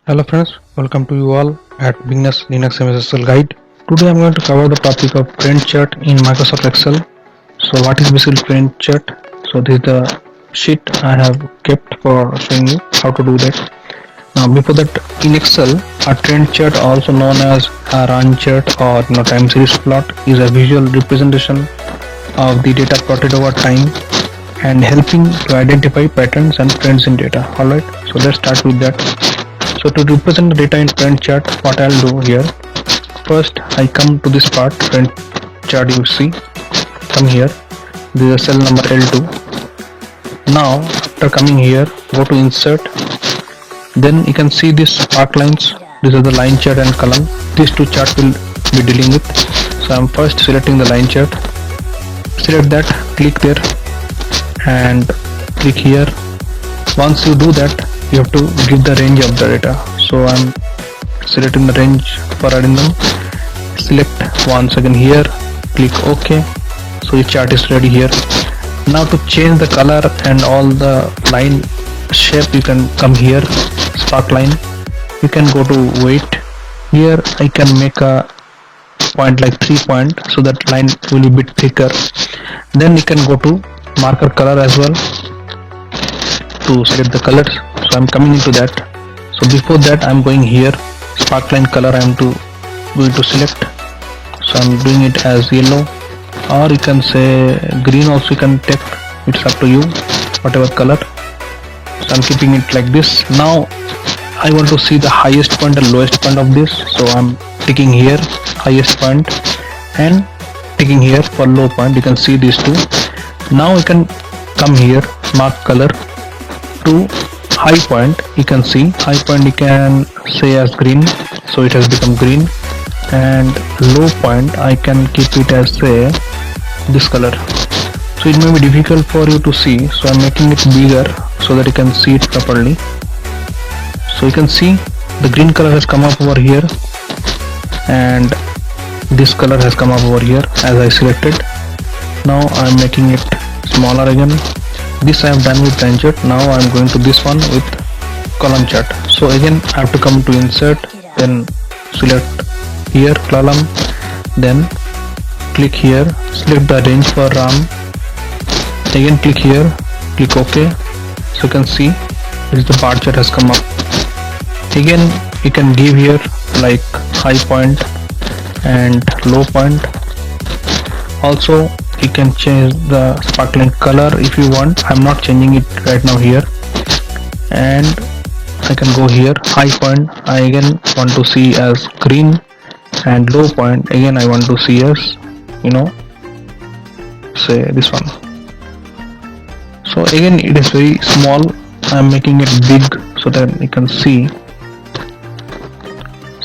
Hello friends, welcome to you all at Beginners Linux MSSL Guide. Today I'm going to cover the topic of print chart in Microsoft Excel. So what is basically print chart? So this is the sheet I have kept for showing you how to do that. Now before that, in Excel, a trend chart, also known as a run chart or time series plot, is a visual representation of the data plotted over time and helping to identify patterns and trends in data. Alright, so let's start with that. So to represent the data in trend chart, what I'll do here, first I come to this part, trend chart, you see, come here, this is a cell number L2. Now after coming here, go to insert, then you can see these spark lines, these are the line chart and column, these two charts will be dealing with. So I'm first selecting the line chart, select that, click there and click here. Once you do that, you have to give the range of the data. So I'm selecting the range for random, select once again here, click OK. So the chart is ready here. Now to change the color and all the line shape, you can come here, spark line, you can go to weight. Here I can make a point like 3 point, so that line will be a bit thicker. Then you can go to marker color as well to select the colors. So I'm coming into that. So before that I'm going here, sparkline color I'm going to select. So I'm doing it as yellow, or you can say green also, you can take, it's up to you, whatever color. So I'm keeping it like this. Now I want to see the highest point and lowest point of this, so I'm taking here highest point and taking here for low point. You can see these two. Now you can come here, mark color to high point. You can see high point, you can say as green, so it has become green, and low point I can keep it as say this color. So it may be difficult for you to see, so I'm making it bigger so that you can see it properly. So you can see the green color has come up over here and this color has come up over here as I selected. Now I'm making it smaller again. This I have done with line chart. Now I'm going to this one with column chart. So again I have to come to insert, then select here column, then click here, select the range for RAM, again click here, click OK. So you can see this is the bar chart has come up. Again you can give here like high point and low point. Also you can change the sparkling color if you want. I'm not changing it right now here, and I can go here, high point I again want to see as green, and low point again I want to see as say this one. So again it is very small, I'm making it big so that you can see.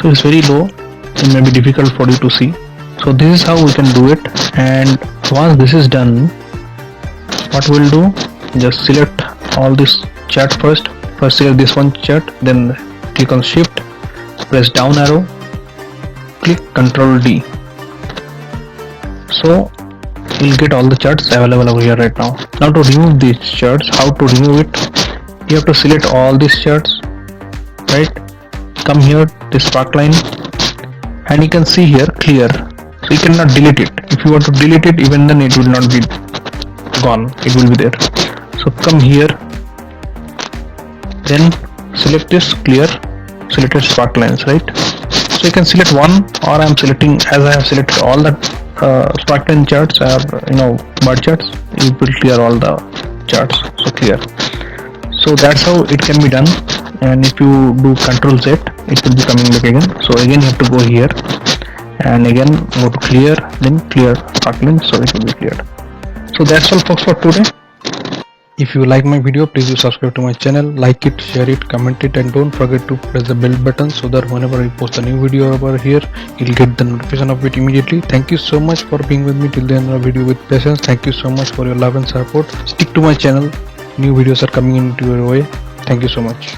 So it's very low, it may be difficult for you to see. So this is how we can do it. And once this is done, what we'll do, just select all this chart first select this one chart, then click on shift, press down arrow, click Ctrl D. So you'll get all the charts available over here right now. Now to remove these charts, how to remove it, you have to select all these charts, right, come here, this spark line, and you can see here clear. So you cannot delete it. If you want to delete it, even then it will not be gone, it will be there. So come here, then select this clear, selected spark lines, right. So you can select one, or I am selecting, as I have selected all the spark line charts or bar charts, it will clear all the charts. So clear. So that's how it can be done. And if you do Ctrl Z, it will be coming back again. So again you have to go here and again go to clear, then clear sparkling, so it will be cleared. So that's all folks for today. If you like my video, please do subscribe to my channel, like it, share it, comment it, and don't forget to press the bell button so that whenever I post a new video over here, you'll get the notification of it immediately. Thank you so much for being with me till the end of the video with patience. Thank you so much for your love and support. Stick to my channel, new videos are coming into your way. Thank you so much.